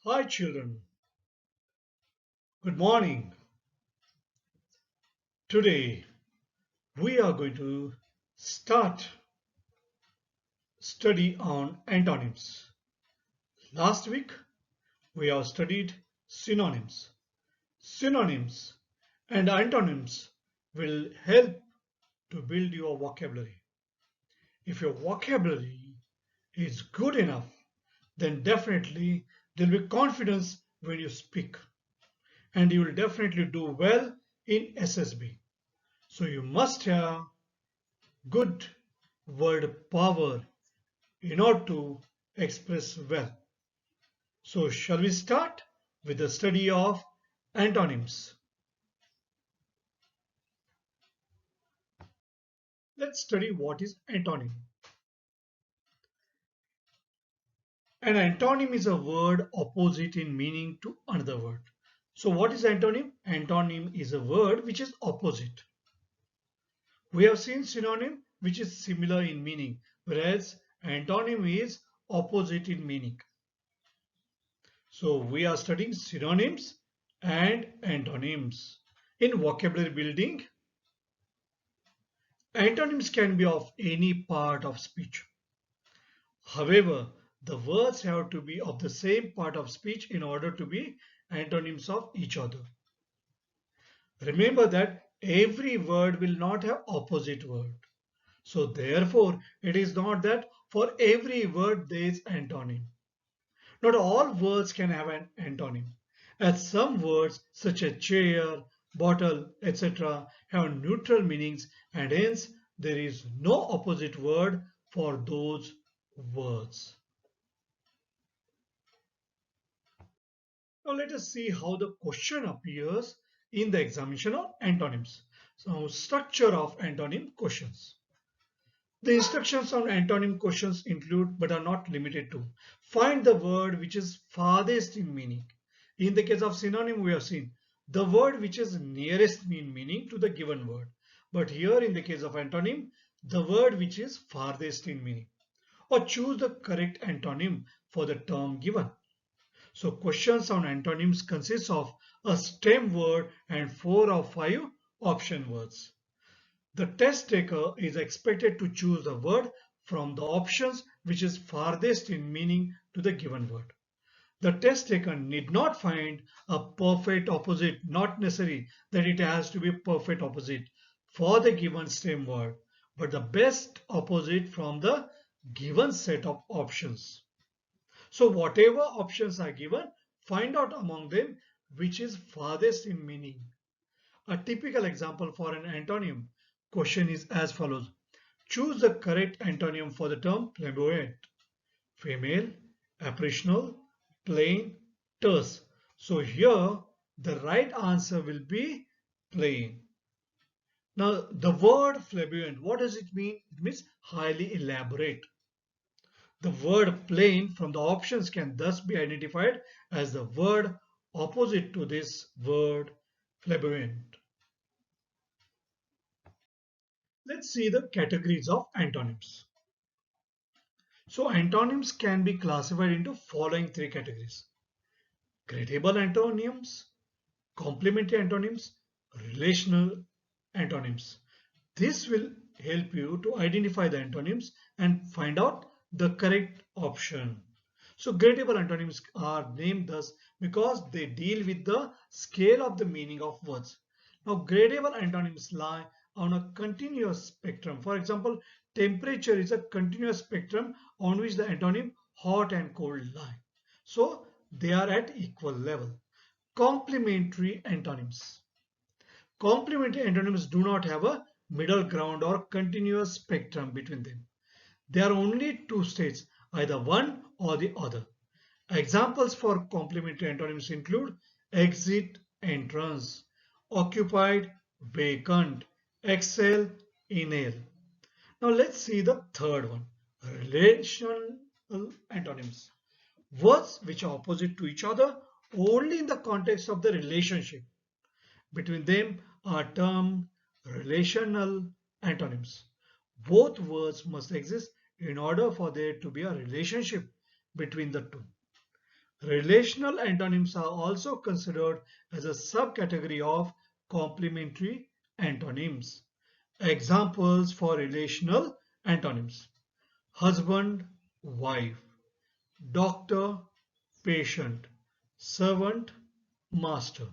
Hi children, good morning. Today we are going to start study on antonyms. Last week we have studied synonyms. Synonyms and antonyms will help to build your vocabulary. If your vocabulary is good enough, then definitely there will be confidence when you speak and you will definitely do well in SSB. So you must have good word power in order to express well. So shall we start with the study of antonyms? Let's study what is antonym. An antonym is a word opposite in meaning to another word. So what is antonym? Antonym is a word which is opposite. We have seen synonym which is similar in meaning, whereas antonym is opposite in meaning. So we are studying synonyms and antonyms. In vocabulary building, antonyms can be of any part of speech. However, the words have to be of the same part of speech in order to be antonyms of each other. Remember that every word will not have opposite word. So therefore, it is not that for every word there is antonym. Not all words can have an antonym, as some words such as chair, bottle, etc. have neutral meanings and hence there is no opposite word for those words. Now let us see how the question appears in the examination of antonyms. So structure of antonym questions. The instructions on antonym questions include but are not limited to find the word which is farthest in meaning. In the case of synonym we have seen the word which is nearest in meaning to the given word. But here in the case of antonym the word which is farthest in meaning. Or choose the correct antonym for the term given. So questions on antonyms consist of a stem word and 4 or 5 option words. The test taker is expected to choose the word from the options which is farthest in meaning to the given word. The test taker need not find a perfect opposite, not necessary that it has to be perfect opposite for the given stem word, but the best opposite from the given set of options. So whatever options are given, find out among them which is farthest in meaning. A typical example for an antonym question is as follows. Choose the correct antonym for the term flamboyant. Female, apparitional, plain, terse. So here the right answer will be plain. Now the word flamboyant, what does it mean? It means highly elaborate. The word plain from the options can thus be identified as the word opposite to this word flamboyant. Let's see the categories of antonyms. So antonyms can be classified into following three categories. Gradable antonyms, complementary antonyms, relational antonyms. This will help you to identify the antonyms and find out the correct option. So gradable antonyms are named thus because they deal with the scale of the meaning of words. Now gradable antonyms lie on a continuous spectrum. For example, temperature is a continuous spectrum on which the antonym hot and cold lie. So they are at equal level. Complementary antonyms. Complementary antonyms do not have a middle ground or continuous spectrum between them. There are only two states, either one or the other. Examples for complementary antonyms include exit, entrance, occupied, vacant, exhale, inhale. Now let's see the third one, relational antonyms. Words which are opposite to each other only in the context of the relationship between them are termed relational antonyms. Both words must exist in order for there to be a relationship between the two. Relational antonyms are also considered as a subcategory of complementary antonyms. Examples for relational antonyms: husband, wife; doctor, patient; servant, master.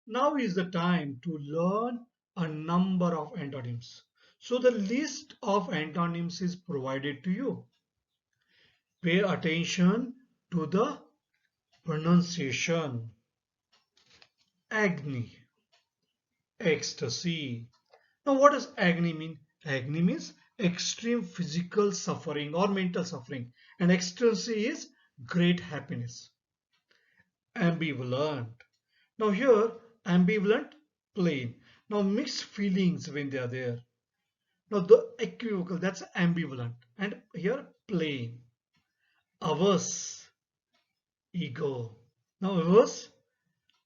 Now is the time to learn a number of antonyms. So the list of antonyms is provided to you. Pay attention to the pronunciation. Agony, ecstasy. Now what does agony mean? Agony means extreme physical suffering or mental suffering, and ecstasy is great happiness. Ambivalent. Now here, ambivalent, plain. Now mixed feelings when they are there. Now the equivocal, that's ambivalent. And here, plain. Averse, ego. Now averse,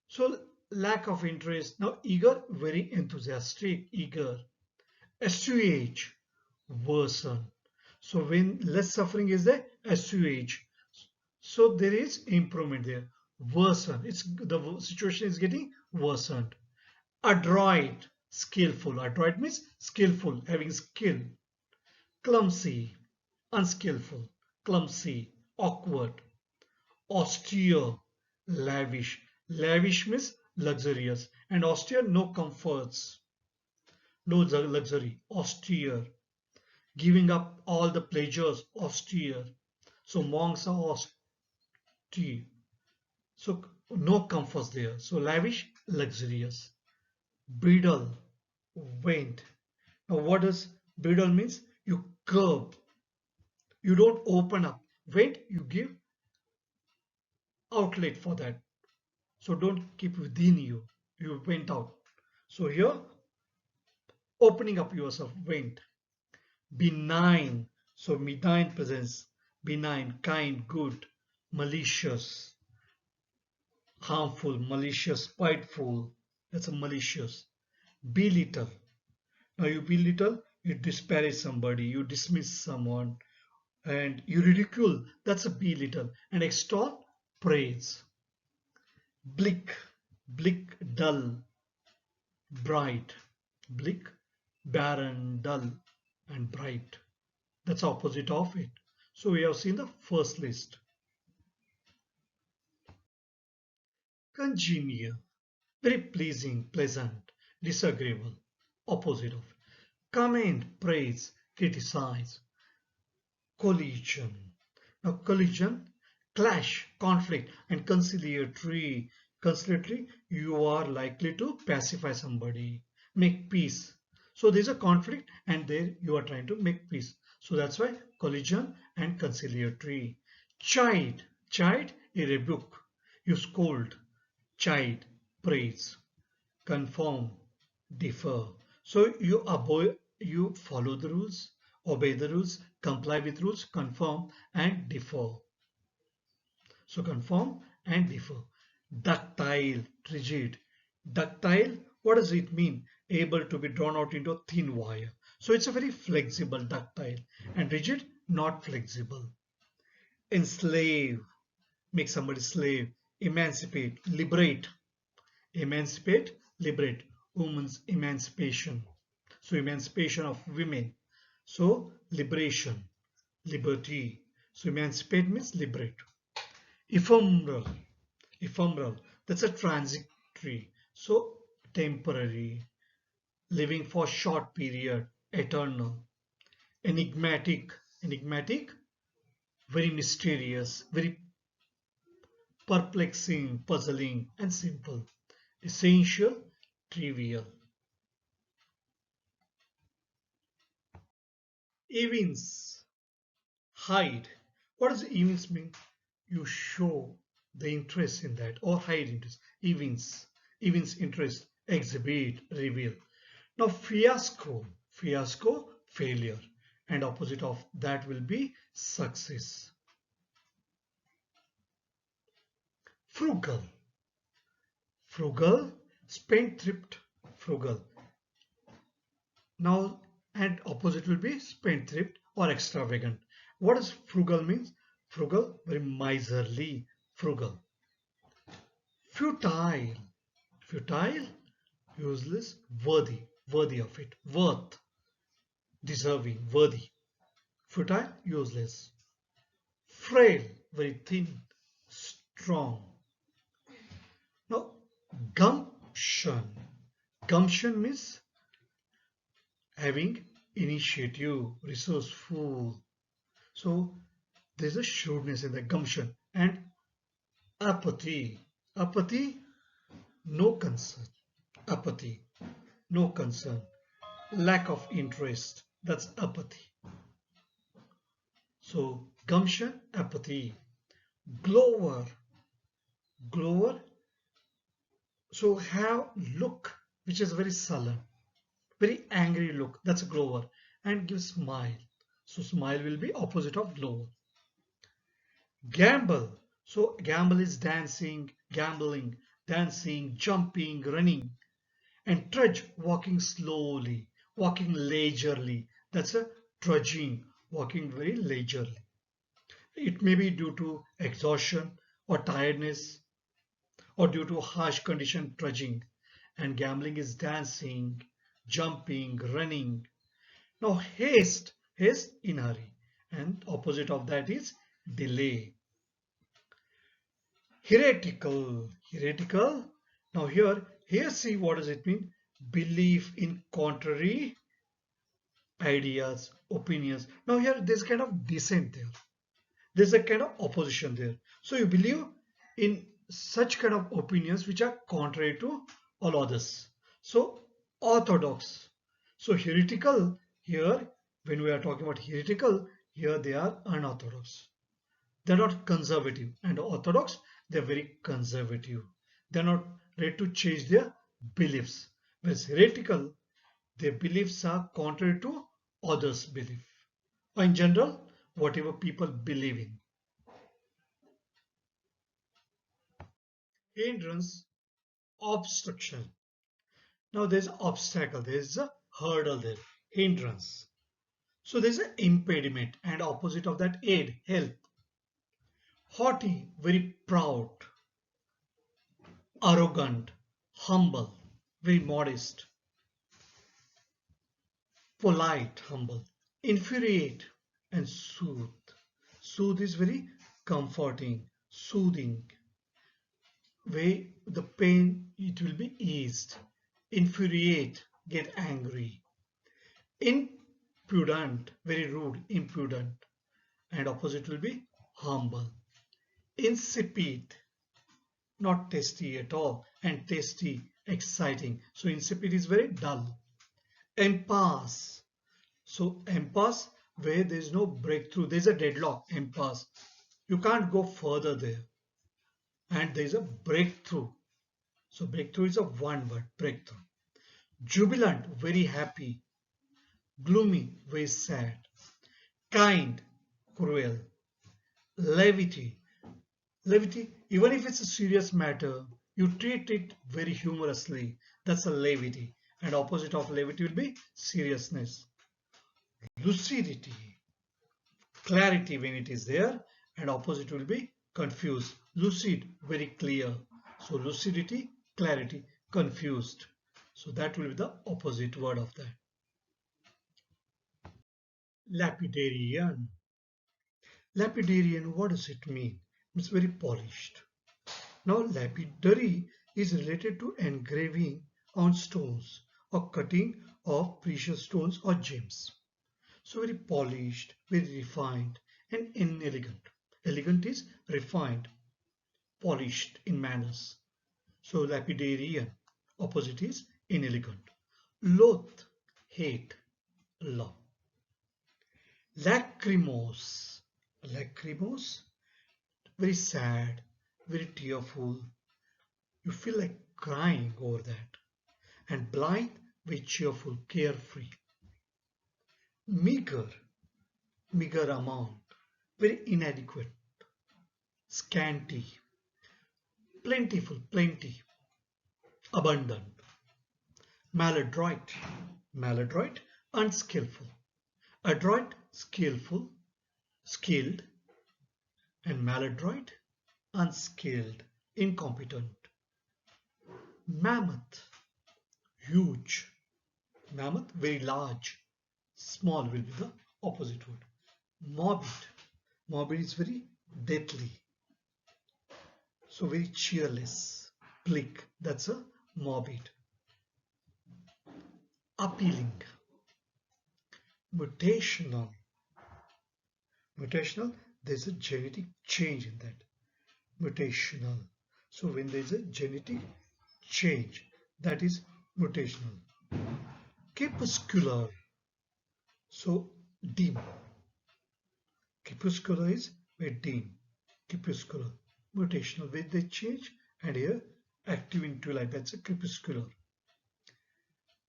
so lack of interest. Now eager, very enthusiastic, eager. Assuage, worsen. So when less suffering is there, assuage. So there is improvement there. Worsen. It's the situation is getting worsened. Adroit, skillful. Adroit means skillful, having skill. Clumsy, unskillful. Clumsy, awkward. Austere, lavish. Lavish means luxurious, and austere, no comforts, no luxury. Austere, giving up all the pleasures. Austere. So monks are austere. So no comforts there. So lavish, luxurious. Brittle, vent. Now what does brittle means? You curb. You don't open up. Vent, you give outlet for that. So don't keep within you. You went out. So here, opening up yourself, vent. Benign. So benign presence. Benign, kind, good. Malicious, harmful, malicious, spiteful. That's a malicious. Belittle. Now you belittle, you disparage somebody, you dismiss someone, and you ridicule. That's a belittle. And extol, praise. Bleak, bleak, dull, bright. Bleak, barren, dull, and bright. That's opposite of it. So we have seen the first list. Congenial, very pleasing, pleasant, disagreeable, opposite of. Comment, praise, criticize. Collision. Now collision, clash, conflict, and conciliatory. Conciliatory, you are likely to pacify somebody, make peace. So there's a conflict and there you are trying to make peace. So that's why collision and conciliatory. Chide, chide, a rebuke. You scold, chide, praise. Conform, differ. So you follow the rules, obey the rules, comply with rules, conform and differ. So conform and differ. Ductile, rigid. Ductile, what does it mean? Able to be drawn out into a thin wire. So it's a very flexible, ductile, and rigid, not flexible. Enslave, make somebody slave. Emancipate, liberate. Emancipate, liberate. Women's emancipation. So emancipation of women. So liberation, liberty. So emancipate means liberate. Ephemeral, ephemeral. That's a transitory. So temporary, living for short period, eternal. Enigmatic, enigmatic, very mysterious, very perplexing, puzzling, and simple. Essential, trivial. Evince, hide. What does evince mean? You show the interest in that or hide interest. Evince, evince interest, exhibit, reveal. Now fiasco, fiasco, failure, and opposite of that will be success. Frugal, frugal, spendthrift, frugal. Now and opposite will be spendthrift or extravagant. What does frugal means? frugal, very miserly, frugal. Futile, futile, useless, worthy, worthy of it, worth, deserving, worthy. Futile, useless. Frail, very thin, strong. Now, gumption. Gumption means having initiative, resourceful. So there's a shrewdness in the gumption. And apathy. Apathy, no concern. Apathy, no concern. Lack of interest. That's apathy. So gumption, apathy. Glower. Glower. So have look, which is very sullen, very angry look. That's a glower. And give smile. So smile will be opposite of glower. Gamble. So gamble is dancing, gambling, dancing, jumping, running. And trudge, walking slowly, walking leisurely. That's a trudging, walking very leisurely. It may be due to exhaustion or tiredness or due to harsh condition trudging. And gambling is dancing, jumping, running. Now haste, haste in hurry. And opposite of that is delay. Heretical, heretical. Now here see what does it mean? Belief in contrary ideas, opinions. Now here there's kind of dissent there. There's a kind of opposition there. So you believe in such kind of opinions which are contrary to all others. So orthodox. So heretical here, when we are talking about heretical, here they are unorthodox. They're not conservative. And orthodox, they're very conservative. They're not ready to change their beliefs. Whereas heretical, their beliefs are contrary to others' belief. Or in general, whatever people believe in. Hindrance, obstruction. Now there's obstacle, there's a hurdle there. Hindrance. So there's an impediment and opposite of that aid, help. Haughty, very proud. Arrogant, humble, very modest. Polite, humble. Infuriate and soothe. Soothe is very comforting, soothing. Where the pain, it will be eased. Infuriate, get angry. Impudent, very rude, impudent. And opposite will be humble. Insipid, not tasty at all, and tasty, exciting. So insipid is very dull. Impasse. So impasse, where there is no breakthrough, there is a deadlock, impasse. You can't go further there. And there is a breakthrough. So breakthrough is a one word, breakthrough. Jubilant, very happy. Gloomy, very sad. Kind, cruel. Levity. Levity, even if it's a serious matter, you treat it very humorously. That's a levity. And opposite of levity will be seriousness. Lucidity, clarity when it is there, and opposite will be confused. Lucid, very clear. So lucidity, clarity, confused. So that will be the opposite word of that. Lapidarian. Lapidarian, what does it mean? It's very polished. Now lapidary is related to engraving on stones or cutting of precious stones or gems. So very polished, very refined and inelegant. Elegant is refined, polished in manners. So lapidarian, opposite is inelegant. Loath, hate, love. Lachrymose, lachrymose, very sad, very tearful. You feel like crying over that. And blithe, very cheerful, carefree. Meager, meager amount, very inadequate. Scanty, plentiful, plenty, abundant. Maladroit, maladroit, unskillful. Adroit, skillful, skilled. and maladroit, unskilled, incompetent. Mammoth, huge. Mammoth, very large. Small will be the opposite word. Morbid. Morbid is very deathly. So very cheerless. Bleak. That's a morbid. Appealing. Mutational. Mutational, there's a genetic change in that. Mutational. So when there's a genetic change, that is mutational. Crepuscular. So dim. Crepuscular is very dim. Crepuscular. Mutational, where they change, and here active in twilight. That's a crepuscular.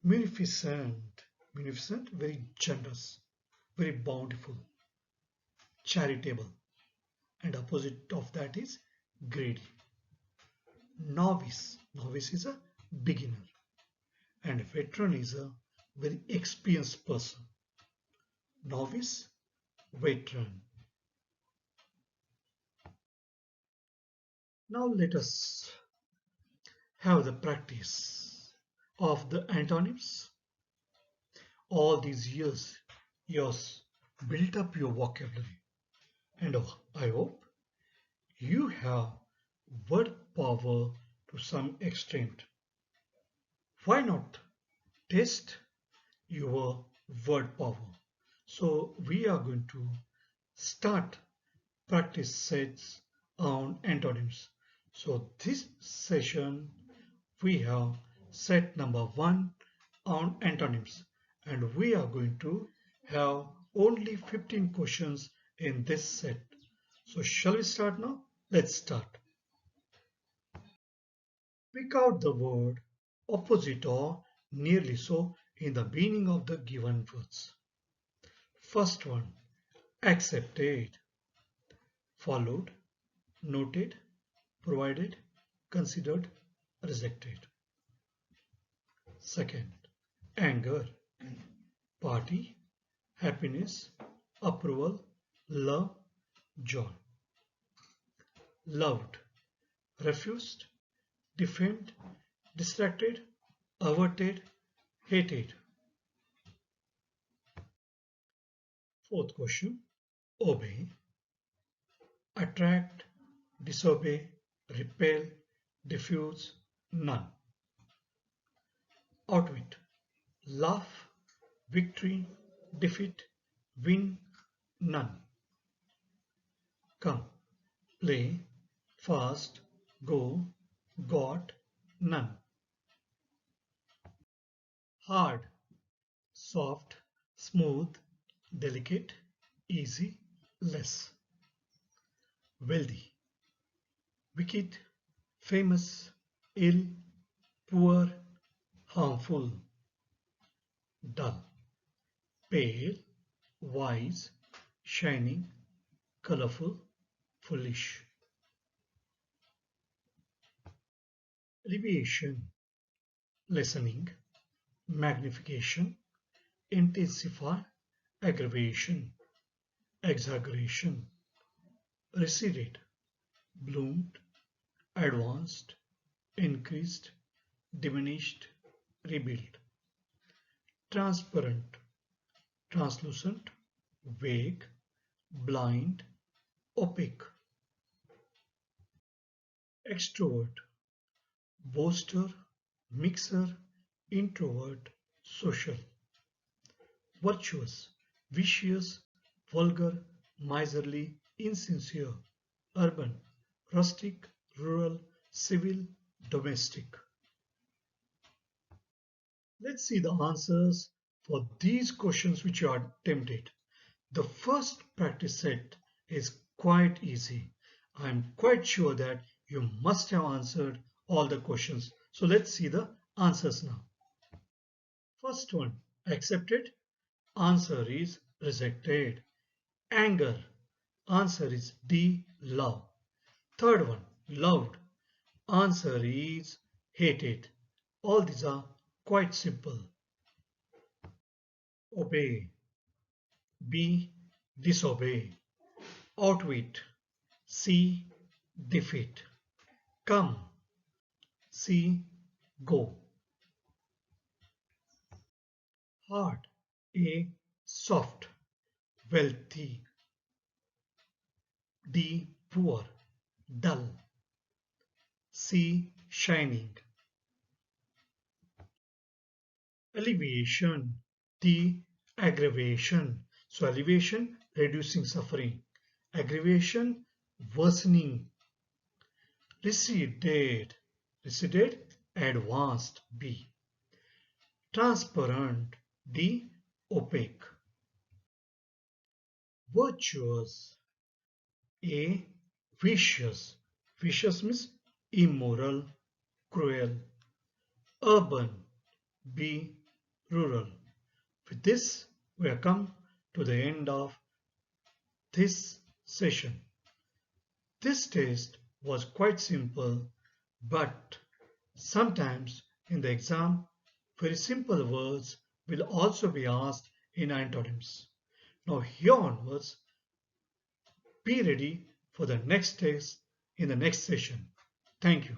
Munificent. Munificent, very generous, very bountiful, charitable. And opposite of that is greedy. Novice. Novice is a beginner. And veteran is a very experienced person. Novice, veteran. Now let us have the practice of the antonyms. All these years, yours built up your vocabulary. And I hope you have word power to some extent. Why not test your word power? So we are going to start practice sets on antonyms. So this session we have set number 1 on antonyms, and we are going to have only 15 questions in this set. So shall we start now? Let's start. Pick out the word opposite or nearly so in the meaning of the given words. First one, accepted, followed, noted, provided, considered, rejected. Second, anger, party, happiness, approval, love, joy. Loved, refused, defamed, distracted, averted, hated. Fourth question, obey, attract, disobey, repel, diffuse, none. Outwit, laugh, victory, defeat, win, none. Come, play, fast, go, got, none. Hard, soft, smooth, delicate, easy, less. Wealthy, wicked, famous, ill, poor, harmful. Dull, pale, wise, shining, colorful, foolish. Alleviation, lessening, magnification, intensify, aggravation, exaggeration. Receded, bloomed, advanced, increased, diminished, rebuilt. Transparent, translucent, vague, blind, opaque. Extrovert, boaster, mixer, introvert, social. Virtuous, vicious, vulgar, miserly, insincere, urban, rustic, rural, civil, domestic. Let's see the answers for these questions which you are attempted. The first practice set is quite easy. I am quite sure that you must have answered all the questions. So let's see the answers now. First one, accepted. Answer is rejected. Anger. Answer is D, love. Third one, loved. Answer is hated. All these are quite simple. Obey. B, disobey. Outwit. C. Defeat. Come. C. Go. Hard. A. Soft. Wealthy. D. Poor. Dull. C. Shining. Alleviation. D. Aggravation. So alleviation, reducing suffering. Aggravation, worsening. Receded. Receded, advanced. B. Transparent. D. Opaque. Virtuous. A. Vicious. Vicious means immoral, cruel. Urban. B. Rural. With this, we have come to the end of this session. This test was quite simple, but sometimes in the exam, very simple words will also be asked in antonyms. Now here onwards, be ready for the next test in the next session. Thank you.